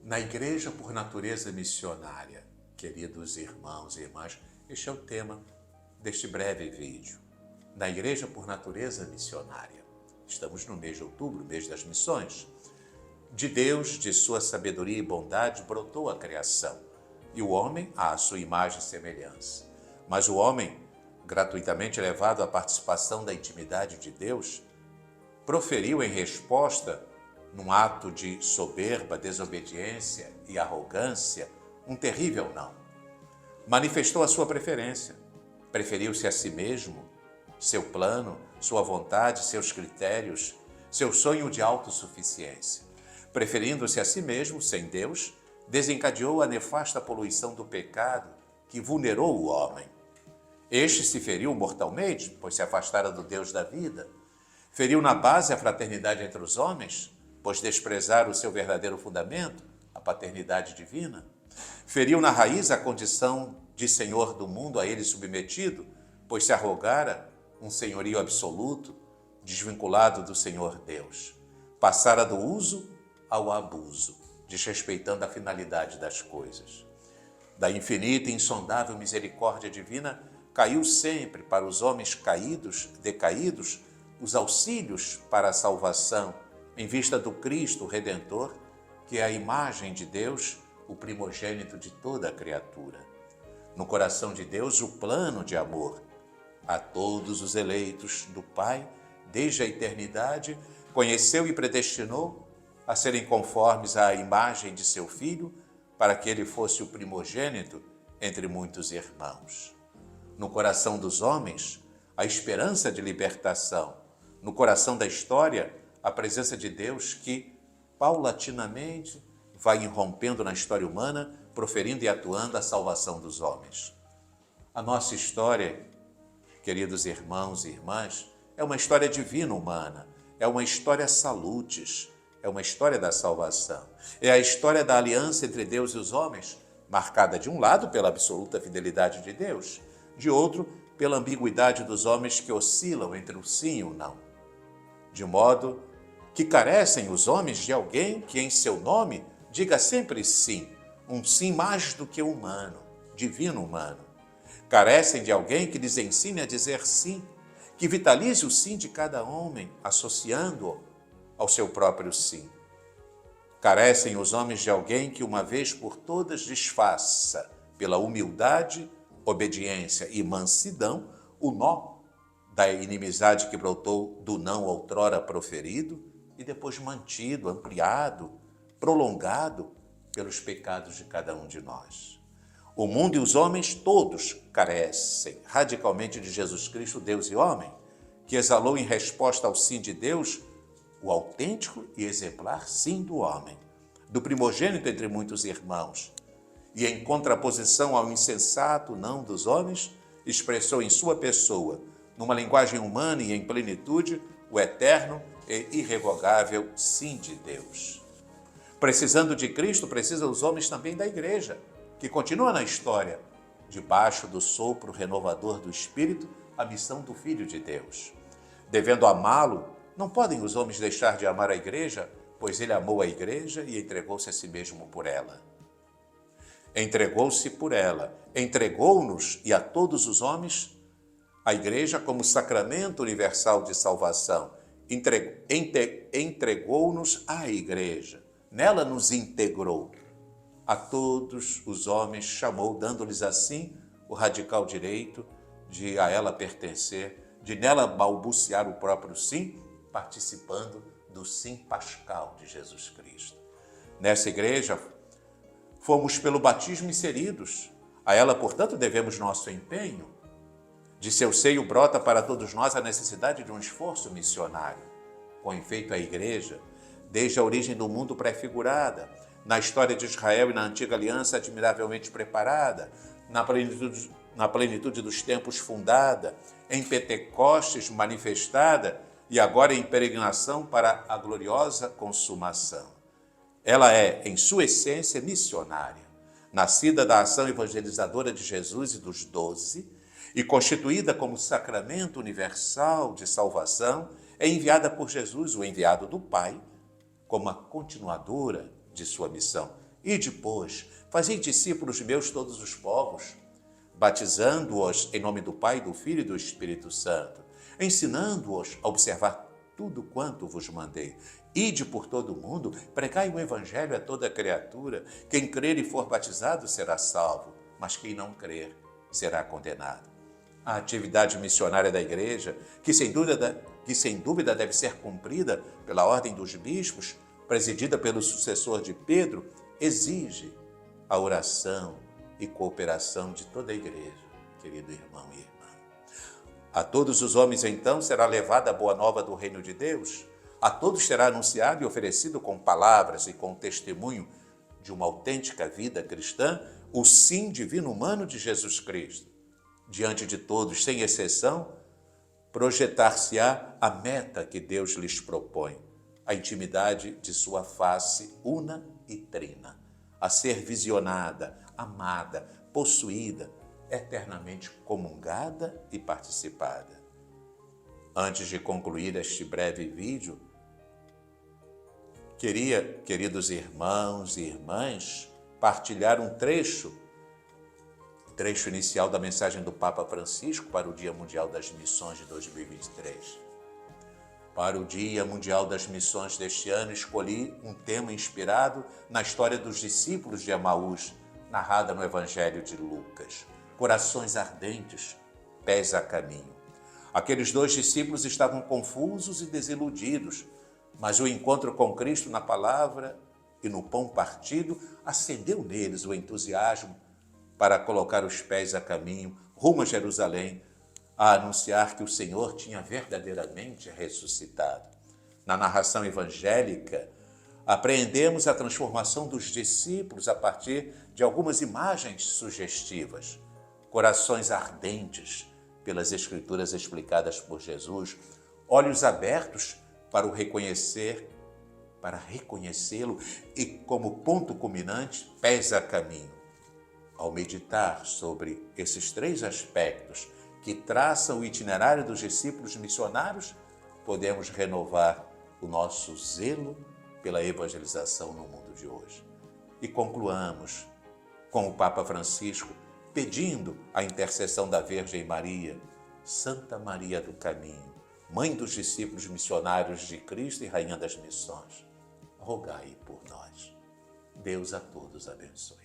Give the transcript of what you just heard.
Na Igreja por Natureza Missionária, queridos irmãos e irmãs, este é o tema deste breve vídeo. Na Igreja por Natureza Missionária. Estamos no mês de outubro, mês das missões. De Deus, de sua sabedoria e bondade, brotou a criação, e o homem à sua imagem e semelhança. Mas o homem, gratuitamente levado à participação da intimidade de Deus, proferiu em resposta, num ato de soberba, desobediência e arrogância, um terrível não. Manifestou a sua preferência, preferiu-se a si mesmo, seu plano, sua vontade, seus critérios, seu sonho de autossuficiência. Preferindo-se a si mesmo, sem Deus, desencadeou a nefasta poluição do pecado que vulnerou o homem. Este se feriu mortalmente, pois se afastara do Deus da vida. Feriu na base a fraternidade entre os homens, pois desprezaram o seu verdadeiro fundamento, a paternidade divina. Feriu na raiz a condição de senhor do mundo a ele submetido, pois se arrogara um senhorio absoluto, desvinculado do Senhor Deus. Passara do uso ao abuso, desrespeitando a finalidade das coisas. Da infinita e insondável misericórdia divina, caiu sempre para os homens caídos, decaídos, os auxílios para a salvação, em vista do Cristo Redentor, que é a imagem de Deus, o primogênito de toda a criatura. No coração de Deus, o plano de amor a todos os eleitos do Pai, desde a eternidade, conheceu e predestinou a serem conformes à imagem de seu Filho, para que ele fosse o primogênito entre muitos irmãos. No coração dos homens, a esperança de libertação. No coração da história, a presença de Deus que, paulatinamente, vai irrompendo na história humana, proferindo e atuando a salvação dos homens. A nossa história, queridos irmãos e irmãs, é uma história divina humana, é uma história salutis, é uma história da salvação. É a história da aliança entre Deus e os homens, marcada de um lado pela absoluta fidelidade de Deus, de outro pela ambiguidade dos homens que oscilam entre o sim e o não. De modo que carecem os homens de alguém que em seu nome diga sempre sim, um sim mais do que humano, divino humano. Carecem de alguém que lhes ensine a dizer sim, que vitalize o sim de cada homem, associando-o ao seu próprio sim. Carecem os homens de alguém que uma vez por todas desfaça, pela humildade, obediência e mansidão, o nó da inimizade que brotou do não outrora proferido e depois mantido, ampliado, prolongado pelos pecados de cada um de nós. O mundo e os homens todos carecem radicalmente de Jesus Cristo, Deus e homem, que exalou em resposta ao sim de Deus o autêntico e exemplar sim do homem, do primogênito entre muitos irmãos, e em contraposição ao insensato não dos homens, expressou em sua pessoa, numa linguagem humana e em plenitude, o eterno e irrevogável sim de Deus. Precisando de Cristo, precisam os homens também da Igreja, que continua na história, debaixo do sopro renovador do Espírito, a missão do Filho de Deus. Devendo amá-lo, não podem os homens deixar de amar a Igreja, pois ele amou a Igreja e entregou-se a si mesmo por ela. Entregou-se por ela, entregou-nos e a todos os homens a Igreja como sacramento universal de salvação. Entregou-nos à Igreja, nela nos integrou. A todos os homens chamou, dando-lhes assim o radical direito de a ela pertencer, de nela balbuciar o próprio sim, participando do sim pascal de Jesus Cristo. Nessa Igreja, fomos pelo batismo inseridos. A ela, portanto, devemos nosso empenho. De seu seio brota para todos nós a necessidade de um esforço missionário. Com efeito, a Igreja, desde a origem do mundo prefigurada, na história de Israel e na antiga aliança admiravelmente preparada, na plenitude dos tempos fundada, em Pentecostes manifestada e agora em peregrinação para a gloriosa consumação. Ela é, em sua essência, missionária, nascida da ação evangelizadora de Jesus e dos 12, e constituída como sacramento universal de salvação, é enviada por Jesus, o enviado do Pai, como a continuadora de sua missão, E depois, fazei discípulos meus todos os povos, batizando-os em nome do Pai, do Filho e do Espírito Santo, ensinando-os a observar tudo quanto vos mandei. Ide por todo o mundo, pregai o Evangelho a toda criatura. Quem crer e for batizado será salvo, mas quem não crer será condenado. A atividade missionária da Igreja, que sem dúvida deve ser cumprida pela ordem dos bispos, presidida pelo sucessor de Pedro, exige a oração e cooperação de toda a Igreja, querido irmão e irmã. A todos os homens, então, será levada a boa nova do reino de Deus. A todos será anunciado e oferecido com palavras e com testemunho de uma autêntica vida cristã o sim divino humano de Jesus Cristo. Diante de todos, sem exceção, projetar-se-á a meta que Deus lhes propõe, a intimidade de sua face una e trina, a ser visionada, amada, possuída, eternamente comungada e participada. Antes de concluir este breve vídeo, queridos irmãos e irmãs, partilhar um trecho inicial da mensagem do Papa Francisco para o Dia Mundial das Missões de 2023. Para o Dia Mundial das Missões deste ano, escolhi um tema inspirado na história dos discípulos de Emaús, narrada no Evangelho de Lucas. Corações ardentes, pés a caminho. Aqueles 2 discípulos estavam confusos e desiludidos, mas o encontro com Cristo na palavra e no pão partido acendeu neles o entusiasmo para colocar os pés a caminho, rumo a Jerusalém, a anunciar que o Senhor tinha verdadeiramente ressuscitado. Na narração evangélica, apreendemos a transformação dos discípulos a partir de algumas imagens sugestivas. Corações ardentes pelas Escrituras explicadas por Jesus, olhos abertos para reconhecê-lo e, como ponto culminante, pés a caminho. Ao meditar sobre esses 3 aspectos que traçam o itinerário dos discípulos missionários, podemos renovar o nosso zelo pela evangelização no mundo de hoje. E concluamos com o Papa Francisco pedindo a intercessão da Virgem Maria, Santa Maria do Caminho, Mãe dos discípulos missionários de Cristo e Rainha das Missões. Rogai por nós. Deus a todos abençoe.